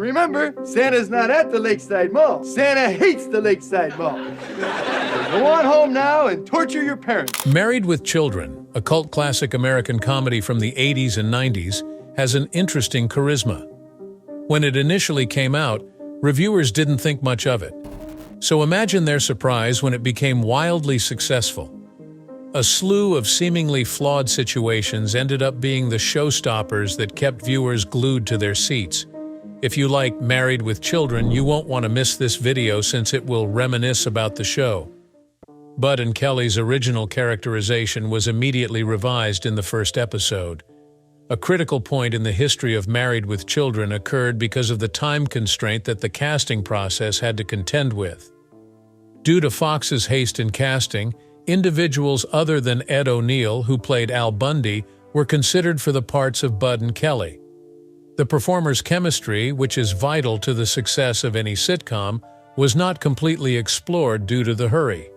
Remember, Santa's not at the Lakeside Mall. Santa hates the Lakeside Mall. So go on home now and torture your parents. Married with Children, a cult classic American comedy from the 80s and 90s, has an interesting charisma. When it initially came out, reviewers didn't think much of it. So imagine their surprise when it became wildly successful. A slew of seemingly flawed situations ended up being the showstoppers that kept viewers glued to their seats. If you like Married with Children, you won't want to miss this video since it will reminisce about the show. Bud and Kelly's original characterization was immediately revised in the first episode. A critical point in the history of Married with Children occurred because of the time constraint that the casting process had to contend with. Due to Fox's haste in casting, individuals other than Ed O'Neill, who played Al Bundy, were considered for the parts of Bud and Kelly. The performers' chemistry, which is vital to the success of any sitcom, was not completely explored due to the hurry.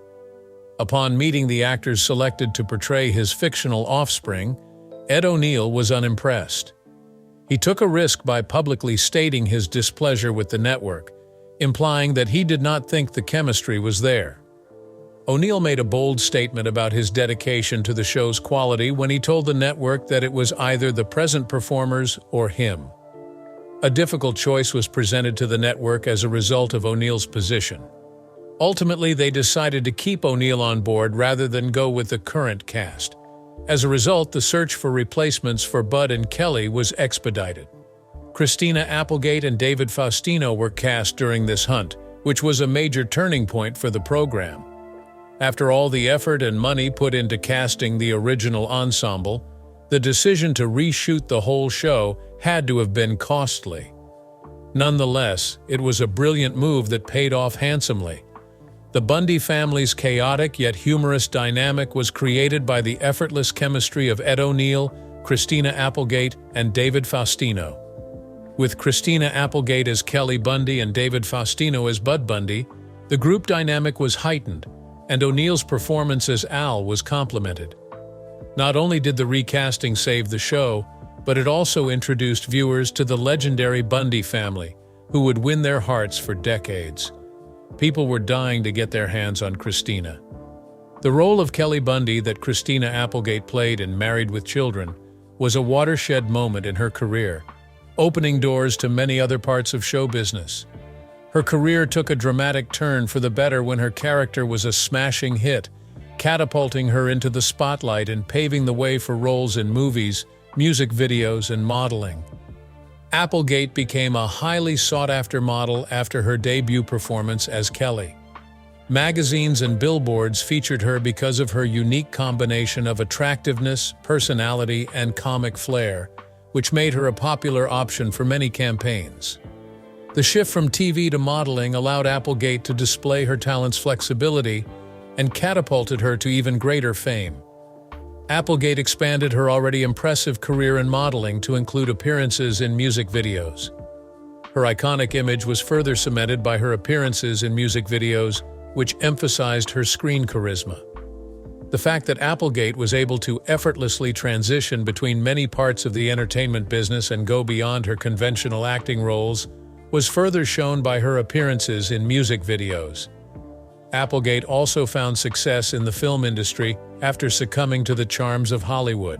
Upon meeting the actors selected to portray his fictional offspring, Ed O'Neill was unimpressed. He took a risk by publicly stating his displeasure with the network, implying that he did not think the chemistry was there. O'Neill made a bold statement about his dedication to the show's quality when he told the network that it was either the present performers or him. A difficult choice was presented to the network as a result of O'Neill's position. Ultimately, they decided to keep O'Neill on board rather than go with the current cast. As a result, the search for replacements for Bud and Kelly was expedited. Christina Applegate and David Faustino were cast during this hunt, which was a major turning point for the program. After all the effort and money put into casting the original ensemble, the decision to reshoot the whole show had to have been costly. Nonetheless, it was a brilliant move that paid off handsomely. The Bundy family's chaotic yet humorous dynamic was created by the effortless chemistry of Ed O'Neill, Christina Applegate, and David Faustino. With Christina Applegate as Kelly Bundy and David Faustino as Bud Bundy, the group dynamic was heightened, and O'Neill's performance as Al was complemented. Not only did the recasting save the show, but it also introduced viewers to the legendary Bundy family, who would win their hearts for decades. People were dying to get their hands on Christina. The role of Kelly Bundy that Christina Applegate played in Married with Children was a watershed moment in her career, opening doors to many other parts of show business. Her career took a dramatic turn for the better when her character was a smashing hit, catapulting her into the spotlight and paving the way for roles in movies, music videos, and modeling. Applegate became a highly sought-after model after her debut performance as Kelly. Magazines and billboards featured her because of her unique combination of attractiveness, personality, and comic flair, which made her a popular option for many campaigns. The shift from TV to modeling allowed Applegate to display her talent's flexibility and catapulted her to even greater fame. Applegate expanded her already impressive career in modeling to include appearances in music videos. Her iconic image was further cemented by her appearances in music videos, which emphasized her screen charisma. The fact that Applegate was able to effortlessly transition between many parts of the entertainment business and go beyond her conventional acting roles was further shown by her appearances in music videos. Applegate also found success in the film industry after succumbing to the charms of Hollywood.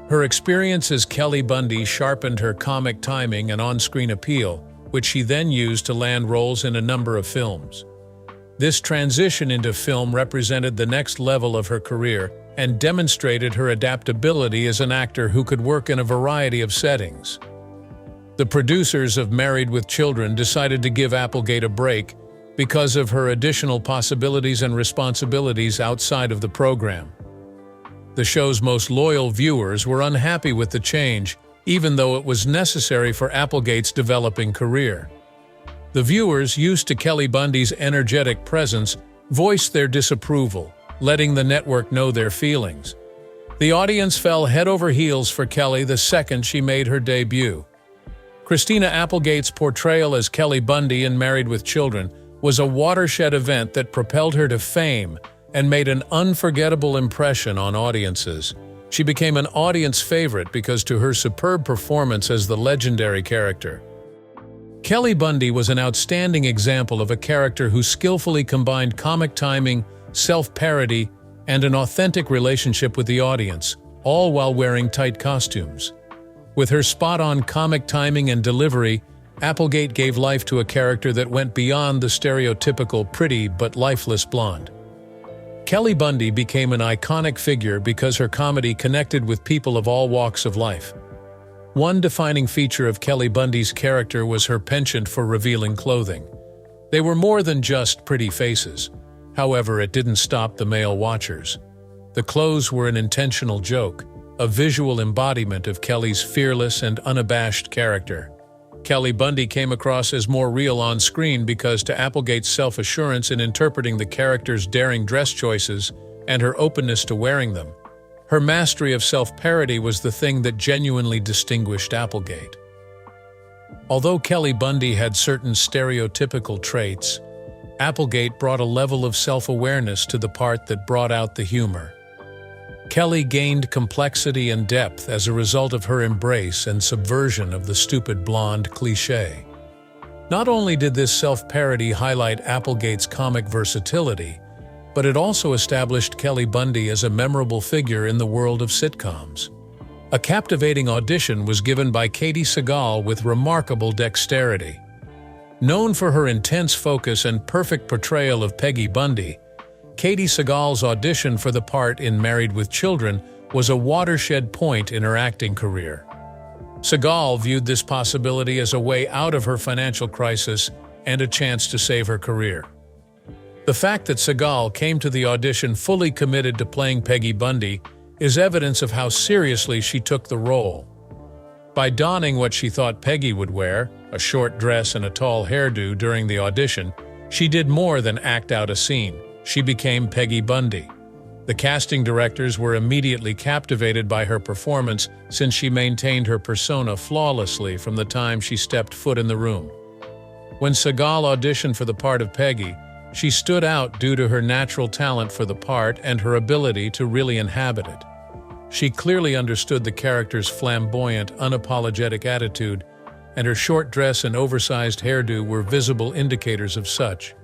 Her experience as Kelly Bundy sharpened her comic timing and on-screen appeal, which she then used to land roles in a number of films. This transition into film represented the next level of her career and demonstrated her adaptability as an actor who could work in a variety of settings. The producers of Married with Children decided to give Applegate a break because of her additional possibilities and responsibilities outside of the program. The show's most loyal viewers were unhappy with the change, even though it was necessary for Applegate's developing career. The viewers, used to Kelly Bundy's energetic presence, voiced their disapproval, letting the network know their feelings. The audience fell head over heels for Kelly the second she made her debut. Christina Applegate's portrayal as Kelly Bundy in Married with Children was a watershed event that propelled her to fame and made an unforgettable impression on audiences. She became an audience favorite because to her superb performance as the legendary character. Kelly Bundy was an outstanding example of a character who skillfully combined comic timing, self-parody, and an authentic relationship with the audience, all while wearing tight costumes. With her spot-on comic timing and delivery, Applegate gave life to a character that went beyond the stereotypical pretty but lifeless blonde. Kelly Bundy became an iconic figure because her comedy connected with people of all walks of life. One defining feature of Kelly Bundy's character was her penchant for revealing clothing. They were more than just pretty faces. However, it didn't stop the male watchers. The clothes were an intentional joke, a visual embodiment of Kelly's fearless and unabashed character. Kelly Bundy came across as more real on screen because to Applegate's self-assurance in interpreting the character's daring dress choices and her openness to wearing them. Her mastery of self-parody was the thing that genuinely distinguished Applegate. Although Kelly Bundy had certain stereotypical traits, Applegate brought a level of self-awareness to the part that brought out the humor. Kelly gained complexity and depth as a result of her embrace and subversion of the stupid blonde cliché. Not only did this self-parody highlight Applegate's comic versatility, but it also established Kelly Bundy as a memorable figure in the world of sitcoms. A captivating audition was given by Sagal with remarkable dexterity. Known for her intense focus and perfect portrayal of Peggy Bundy, Sagal's audition for the part in Married with Children was a watershed point in her acting career. Sagal viewed this possibility as a way out of her financial crisis and a chance to save her career. The fact that Sagal came to the audition fully committed to playing Peggy Bundy is evidence of how seriously she took the role. By donning what she thought Peggy would wear, a short dress and a tall hairdo during the audition, she did more than act out a scene. She became Peggy Bundy. The casting directors were immediately captivated by her performance since she maintained her persona flawlessly from the time she stepped foot in the room. When Sagal auditioned for the part of Peggy, she stood out due to her natural talent for the part and her ability to really inhabit it. She clearly understood the character's flamboyant, unapologetic attitude, and her short dress and oversized hairdo were visible indicators of such.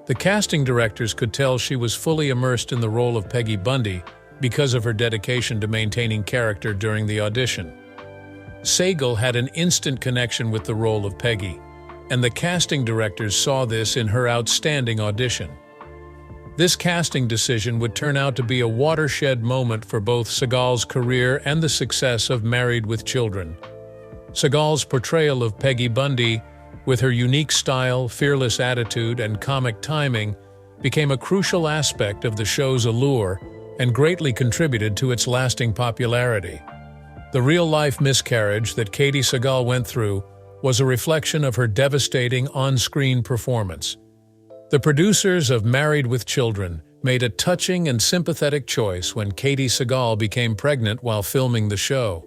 The casting directors could tell she was fully immersed in the role of Peggy Bundy because of her dedication to maintaining character during the audition. Sagal had an instant connection with the role of Peggy, and the casting directors saw this in her outstanding audition. This casting decision would turn out to be a watershed moment for both Sagal's career and the success of Married with Children. Sagal's portrayal of Peggy Bundy, with her unique style, fearless attitude, and comic timing, became a crucial aspect of the show's allure and greatly contributed to its lasting popularity. The real-life miscarriage that Sagal went through was a reflection of her devastating on-screen performance. The producers of Married with Children made a touching and sympathetic choice when Sagal became pregnant while filming the show.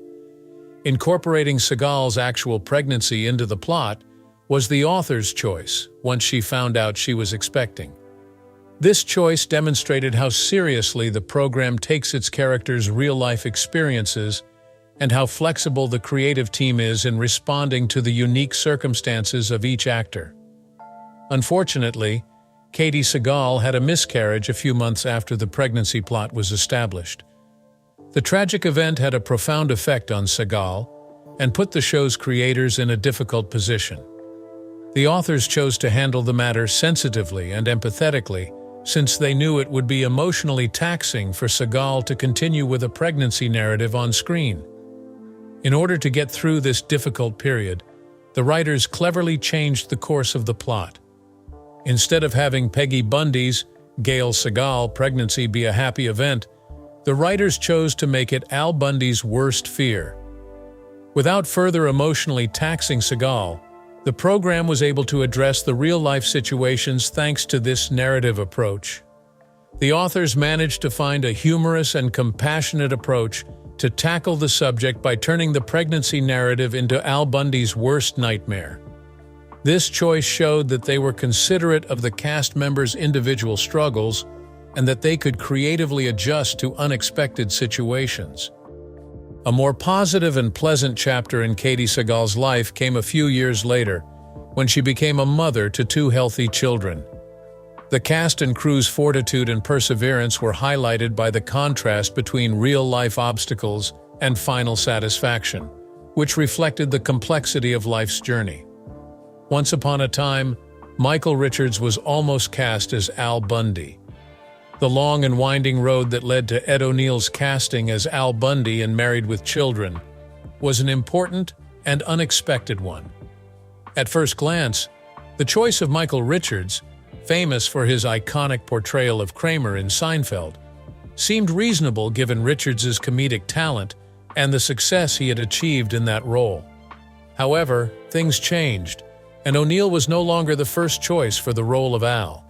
Incorporating Sagal's actual pregnancy into the plot was the author's choice once she found out she was expecting. This choice demonstrated how seriously the program takes its characters' real-life experiences and how flexible the creative team is in responding to the unique circumstances of each actor. Unfortunately, Sagal had a miscarriage a few months after the pregnancy plot was established. The tragic event had a profound effect on Sagal and put the show's creators in a difficult position. The authors chose to handle the matter sensitively and empathetically, since they knew it would be emotionally taxing for Sagal to continue with a pregnancy narrative on screen. In order to get through this difficult period, the writers cleverly changed the course of the plot. Instead of having Peggy Bundy's, Gail Sagal, pregnancy be a happy event, the writers chose to make it Al Bundy's worst fear. Without further emotionally taxing Sagal, the program was able to address the real-life situations thanks to this narrative approach. The authors managed to find a humorous and compassionate approach to tackle the subject by turning the pregnancy narrative into Al Bundy's worst nightmare. This choice showed that they were considerate of the cast members' individual struggles and that they could creatively adjust to unexpected situations. A more positive and pleasant chapter in Sagal's life came a few years later, when she became a mother to 2 healthy children. The cast and crew's fortitude and perseverance were highlighted by the contrast between real-life obstacles and final satisfaction, which reflected the complexity of life's journey. Once upon a time, Michael Richards was almost cast as Al Bundy. The long and winding road that led to Ed O'Neill's casting as Al Bundy in Married with Children was an important and unexpected one. At first glance, the choice of Michael Richards, famous for his iconic portrayal of Kramer in Seinfeld, seemed reasonable given Richards's comedic talent and the success he had achieved in that role. However, things changed, and O'Neill was no longer the first choice for the role of Al.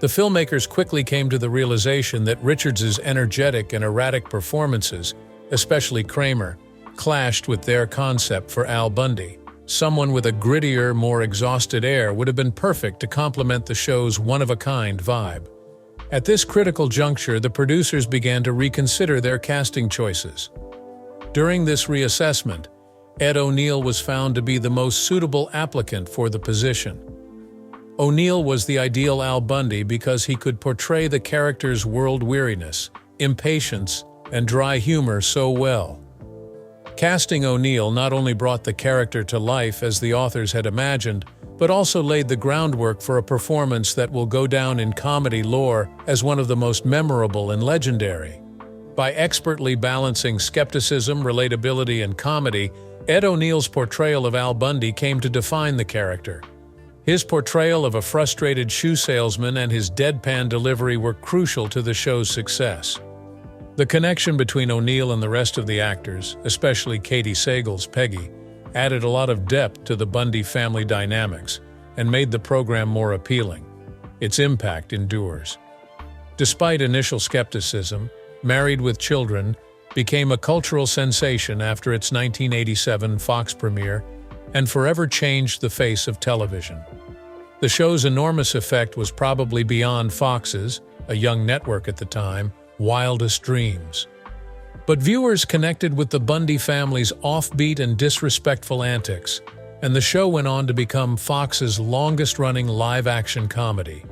The filmmakers quickly came to the realization that Richards's energetic and erratic performances, especially Kramer, clashed with their concept for Al Bundy. Someone with a grittier, more exhausted air would have been perfect to complement the show's one-of-a-kind vibe. At this critical juncture, the producers began to reconsider their casting choices. During this reassessment, Ed O'Neill was found to be the most suitable applicant for the position. O'Neill was the ideal Al Bundy because he could portray the character's world weariness, impatience, and dry humor so well. Casting O'Neill not only brought the character to life as the authors had imagined, but also laid the groundwork for a performance that will go down in comedy lore as one of the most memorable and legendary. By expertly balancing skepticism, relatability, and comedy, Ed O'Neill's portrayal of Al Bundy came to define the character. His portrayal of a frustrated shoe salesman and his deadpan delivery were crucial to the show's success. The connection between O'Neill and the rest of the actors, especially Katie Sagal's Peggy, added a lot of depth to the Bundy family dynamics and made the program more appealing. Its impact endures. Despite initial skepticism, Married with Children became a cultural sensation after its 1987 Fox premiere and forever changed the face of television. The show's enormous effect was probably beyond Fox's, a young network at the time, wildest dreams. But viewers connected with the Bundy family's offbeat and disrespectful antics, and the show went on to become Fox's longest-running live-action comedy.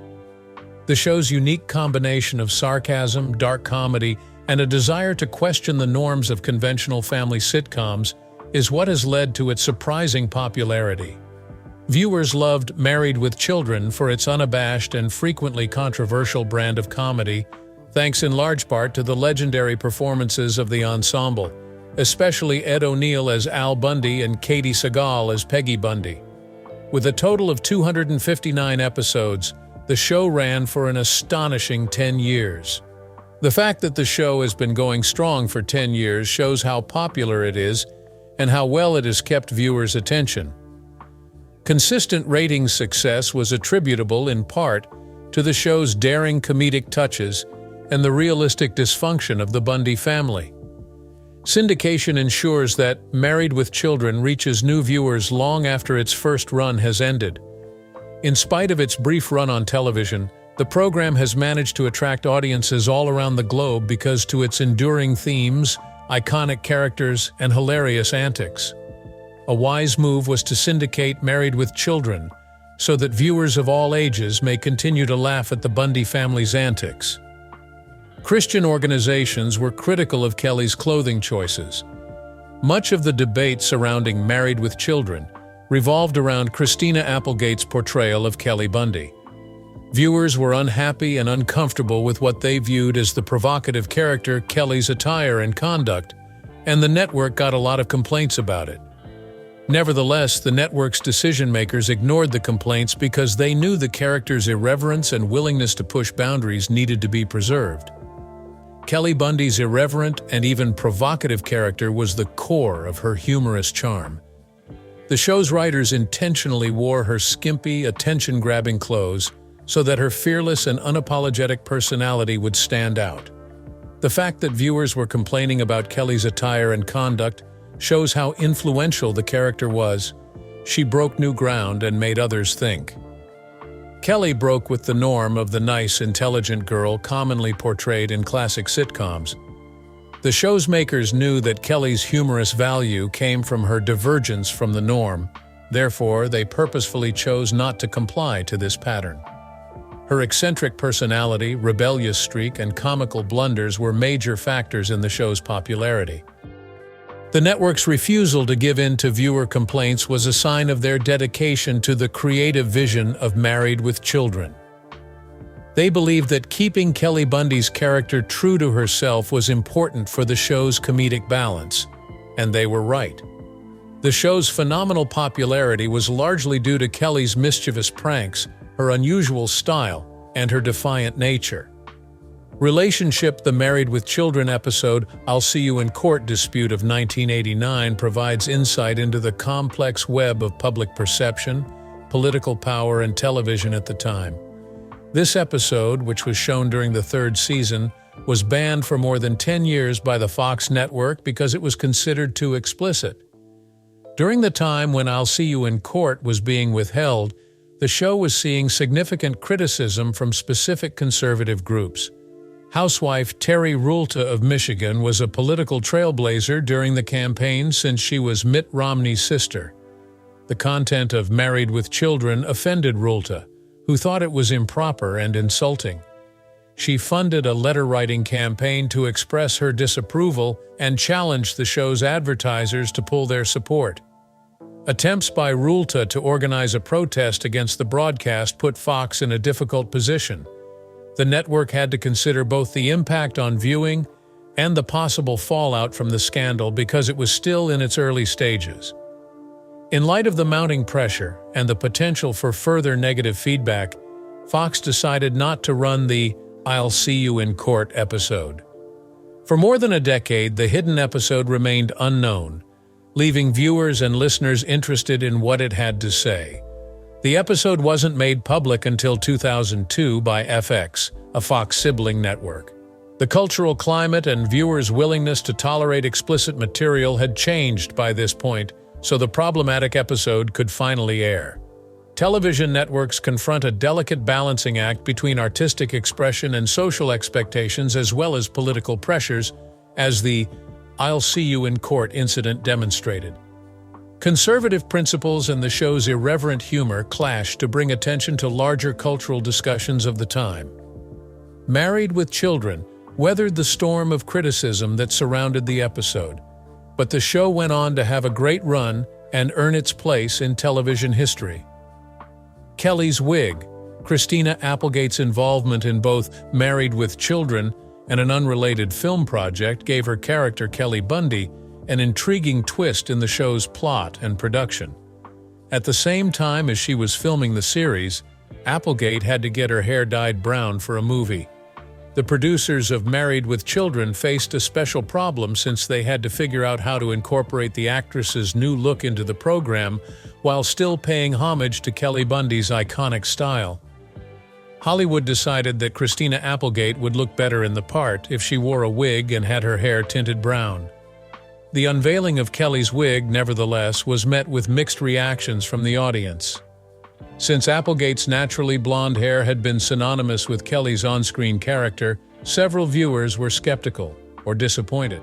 The show's unique combination of sarcasm, dark comedy, and a desire to question the norms of conventional family sitcoms is what has led to its surprising popularity. Viewers loved Married with Children for its unabashed and frequently controversial brand of comedy, thanks in large part to the legendary performances of the ensemble, especially Ed O'Neill as Al Bundy and Katie Sagal as Peggy Bundy. With a total of 259 episodes, the show ran for an astonishing 10 years. The fact that the show has been going strong for 10 years shows how popular it is and how well it has kept viewers' attention. Consistent ratings success was attributable in part to the show's daring comedic touches and the realistic dysfunction of the Bundy family. Syndication ensures that Married with Children reaches new viewers long after its first run has ended. In spite of its brief run on television, the program has managed to attract audiences all around the globe because to its enduring themes, iconic characters, and hilarious antics. A wise move was to syndicate Married with Children so that viewers of all ages may continue to laugh at the Bundy family's antics. Christian organizations were critical of Kelly's clothing choices. Much of the debate surrounding Married with Children revolved around Christina Applegate's portrayal of Kelly Bundy. Viewers were unhappy and uncomfortable with what they viewed as the provocative character Kelly's attire and conduct, and the network got a lot of complaints about it. Nevertheless, the network's decision-makers ignored the complaints because they knew the character's irreverence and willingness to push boundaries needed to be preserved. Kelly Bundy's irreverent and even provocative character was the core of her humorous charm. The show's writers intentionally wore her skimpy, attention-grabbing clothes so that her fearless and unapologetic personality would stand out. The fact that viewers were complaining about Kelly's attire and conduct shows how influential the character was. She broke new ground and made others think. Kelly broke with the norm of the nice, intelligent girl commonly portrayed in classic sitcoms. The show's makers knew that Kelly's humorous value came from her divergence from the norm, Therefore, they purposefully chose not to comply to this pattern. Her eccentric personality, rebellious streak, and comical blunders were major factors in the show's popularity. The network's refusal to give in to viewer complaints was a sign of their dedication to the creative vision of Married with Children. They believed that keeping Kelly Bundy's character true to herself was important for the show's comedic balance, and they were right. The show's phenomenal popularity was largely due to Kelly's mischievous pranks, her unusual style, and her defiant nature. The Married with Children episode I'll See You in Court dispute of 1989 provides insight into the complex web of public perception, political power, and television at the time. This episode, which was shown during the third season, was banned for more than 10 years by the Fox network because it was considered too explicit. During the time when I'll See You in Court was being withheld, the show was seeing significant criticism from specific conservative groups. Housewife Terry Rulta of Michigan was a political trailblazer during the campaign since she was Mitt Romney's sister. The content of Married with Children offended Rulta, who thought it was improper and insulting. She funded a letter-writing campaign to express her disapproval and challenged the show's advertisers to pull their support. Attempts by Rulta to organize a protest against the broadcast put Fox in a difficult position. The network had to consider both the impact on viewing and the possible fallout from the scandal because it was still in its early stages. In light of the mounting pressure and the potential for further negative feedback, Fox decided not to run the I'll See You in Court episode. For more than a decade, the hidden episode remained unknown, leaving viewers and listeners interested in what it had to say. The episode wasn't made public until 2002 by FX, a Fox sibling network. The cultural climate and viewers' willingness to tolerate explicit material had changed by this point, so the problematic episode could finally air. Television networks confront a delicate balancing act between artistic expression and social expectations as well as political pressures, as the I'll See You in Court incident demonstrated. Conservative principles and the show's irreverent humor clashed to bring attention to larger cultural discussions of the time. Married with Children weathered the storm of criticism that surrounded the episode, but the show went on to have a great run and earn its place in television history. Kelly's wig, Christina Applegate's involvement in both Married with Children and an unrelated film project gave her character Kelly Bundy an intriguing twist in the show's plot and production. At the same time as she was filming the series, Applegate had to get her hair dyed brown for a movie. The producers of Married with Children faced a special problem since they had to figure out how to incorporate the actress's new look into the program while still paying homage to Kelly Bundy's iconic style. Hollywood decided that Christina Applegate would look better in the part if she wore a wig and had her hair tinted brown. The unveiling of Kelly's wig, nevertheless, was met with mixed reactions from the audience. Since Applegate's naturally blonde hair had been synonymous with Kelly's on-screen character, several viewers were skeptical or disappointed.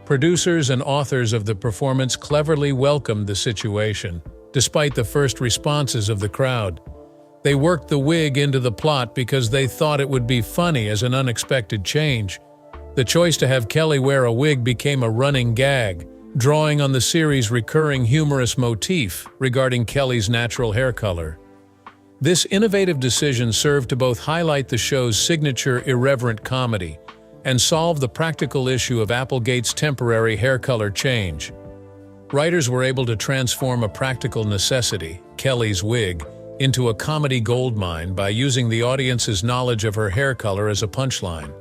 Producers and authors of the performance cleverly welcomed the situation, despite the first responses of the crowd. They worked the wig into the plot because they thought it would be funny as an unexpected change. The choice to have Kelly wear a wig became a running gag, drawing on the series' recurring humorous motif regarding Kelly's natural hair color. This innovative decision served to both highlight the show's signature irreverent comedy and solve the practical issue of Applegate's temporary hair color change. Writers were able to transform a practical necessity, Kelly's wig, into a comedy goldmine by using the audience's knowledge of her hair color as a punchline.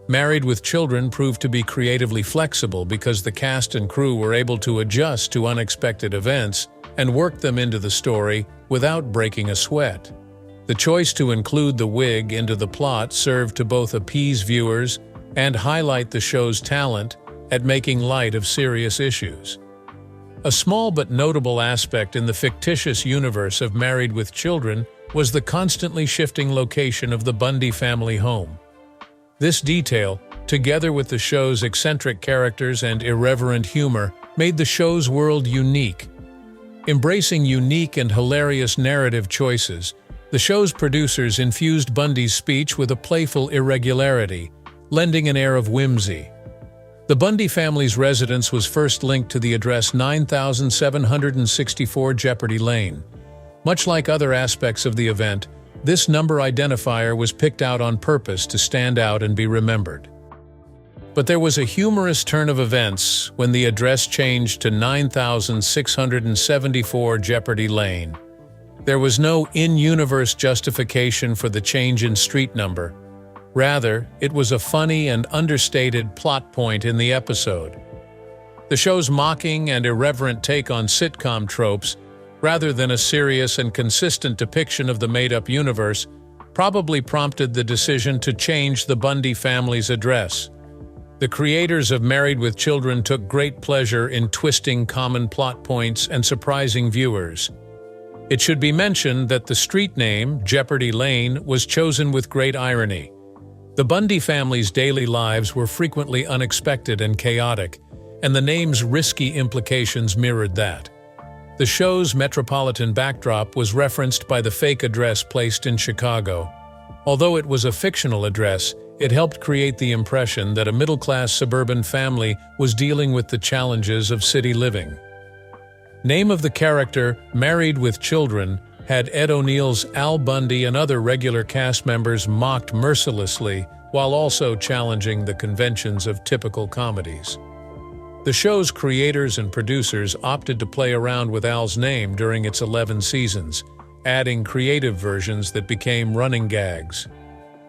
Married with Children proved to be creatively flexible because the cast and crew were able to adjust to unexpected events and work them into the story without breaking a sweat. The choice to include the wig into the plot served to both appease viewers and highlight the show's talent at making light of serious issues. A small but notable aspect in the fictitious universe of Married with Children was the constantly shifting location of the Bundy family home. This detail, together with the show's eccentric characters and irreverent humor, made the show's world unique. Embracing unique and hilarious narrative choices, the show's producers infused Bundy's speech with a playful irregularity, lending an air of whimsy. The Bundy family's residence was first linked to the address 9764 Jeopardy Lane. Much like other aspects of the event, this number identifier was picked out on purpose to stand out and be remembered. But there was a humorous turn of events when the address changed to 9674 Jeopardy Lane. There was no in-universe justification for the change in street number. Rather, it was a funny and understated plot point in the episode. The show's mocking and irreverent take on sitcom tropes, rather than a serious and consistent depiction of the made-up universe, probably prompted the decision to change the Bundy family's address. The creators of Married with Children took great pleasure in twisting common plot points and surprising viewers. It should be mentioned that the street name, Jeopardy Lane, was chosen with great irony. The Bundy family's daily lives were frequently unexpected and chaotic, and the name's risky implications mirrored that. The show's metropolitan backdrop was referenced by the fake address placed in Chicago. Although it was a fictional address, it helped create the impression that a middle-class suburban family was dealing with the challenges of city living. Name of the character, Married with Children, had Ed O'Neill's Al Bundy and other regular cast members mocked mercilessly while also challenging the conventions of typical comedies. The show's creators and producers opted to play around with Al's name during its 11 seasons, adding creative versions that became running gags.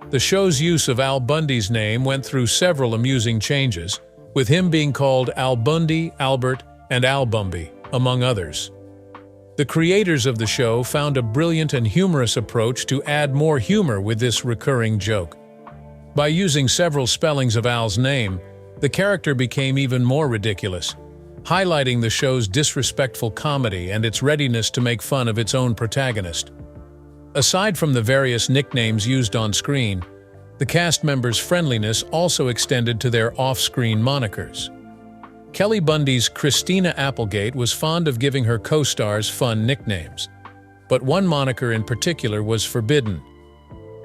The show's use of Al Bundy's name went through several amusing changes, with him being called Al Bundy, Albert, and Al Bumby, among others. The creators of the show found a brilliant and humorous approach to add more humor with this recurring joke. By using several spellings of Al's name, the character became even more ridiculous, highlighting the show's disrespectful comedy and its readiness to make fun of its own protagonist. Aside from the various nicknames used on screen, the cast members' friendliness also extended to their off-screen monikers. Kelly Bundy's Christina Applegate was fond of giving her co-stars fun nicknames, but one moniker in particular was forbidden.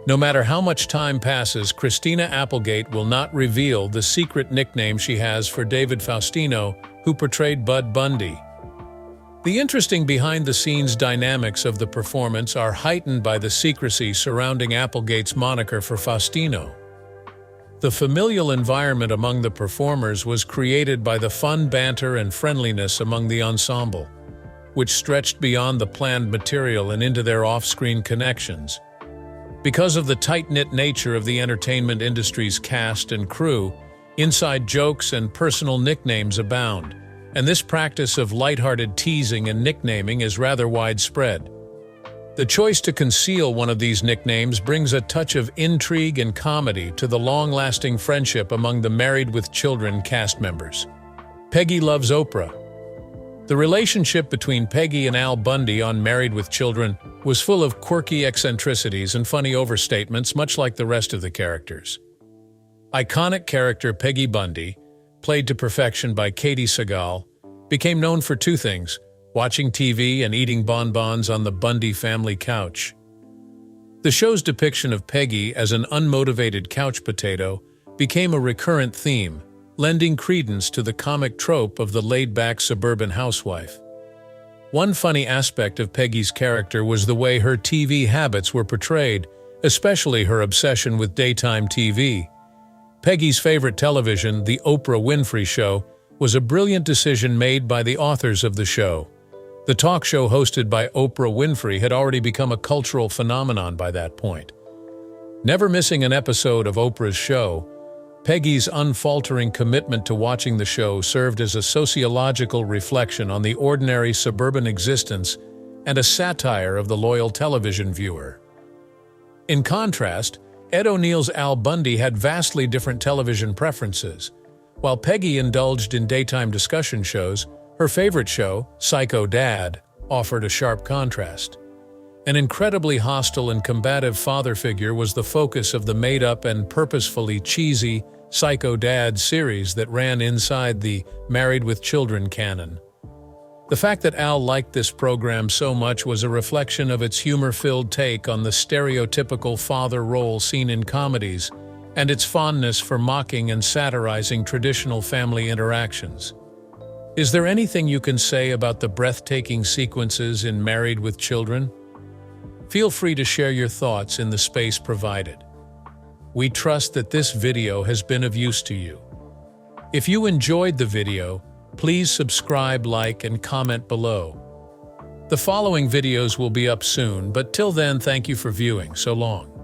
No matter how much time passes, Christina Applegate will not reveal the secret nickname she has for David Faustino, who portrayed Bud Bundy. The interesting behind-the-scenes dynamics of the performance are heightened by the secrecy surrounding Applegate's moniker for Faustino. The familial environment among the performers was created by the fun banter and friendliness among the ensemble, which stretched beyond the planned material and into their off-screen connections. Because of the tight-knit nature of the entertainment industry's cast and crew, inside jokes and personal nicknames abound, and this practice of lighthearted teasing and nicknaming is rather widespread. The choice to conceal one of these nicknames brings a touch of intrigue and comedy to the long-lasting friendship among the Married with Children cast members. Peggy loves Oprah. The relationship between Peggy and Al Bundy on Married with Children was full of quirky eccentricities and funny overstatements, much like the rest of the characters. Iconic character Peggy Bundy, played to perfection by Sagal, became known for two things: watching TV and eating bonbons on the Bundy family couch. The show's depiction of Peggy as an unmotivated couch potato became a recurrent theme, lending credence to the comic trope of the laid-back suburban housewife. One funny aspect of Peggy's character was the way her TV habits were portrayed, especially her obsession with daytime TV. Peggy's favorite television, The Oprah Winfrey Show, was a brilliant decision made by the authors of the show. The talk show hosted by Oprah Winfrey had already become a cultural phenomenon by that point. Never missing an episode of Oprah's show, Peggy's unfaltering commitment to watching the show served as a sociological reflection on the ordinary suburban existence and a satire of the loyal television viewer. In contrast, Ed O'Neill's Al Bundy had vastly different television preferences. While Peggy indulged in daytime discussion shows, her favorite show, Psycho Dad, offered a sharp contrast. An incredibly hostile and combative father figure was the focus of the made-up and purposefully cheesy Psycho Dad series that ran inside the Married with Children canon. The fact that Al liked this program so much was a reflection of its humor-filled take on the stereotypical father role seen in comedies and its fondness for mocking and satirizing traditional family interactions. Is there anything you can say about the breathtaking sequences in Married with Children? Feel free to share your thoughts in the space provided. We trust that this video has been of use to you. If you enjoyed the video, please subscribe, like, and comment below. The following videos will be up soon, but till then, thank you for viewing. So long.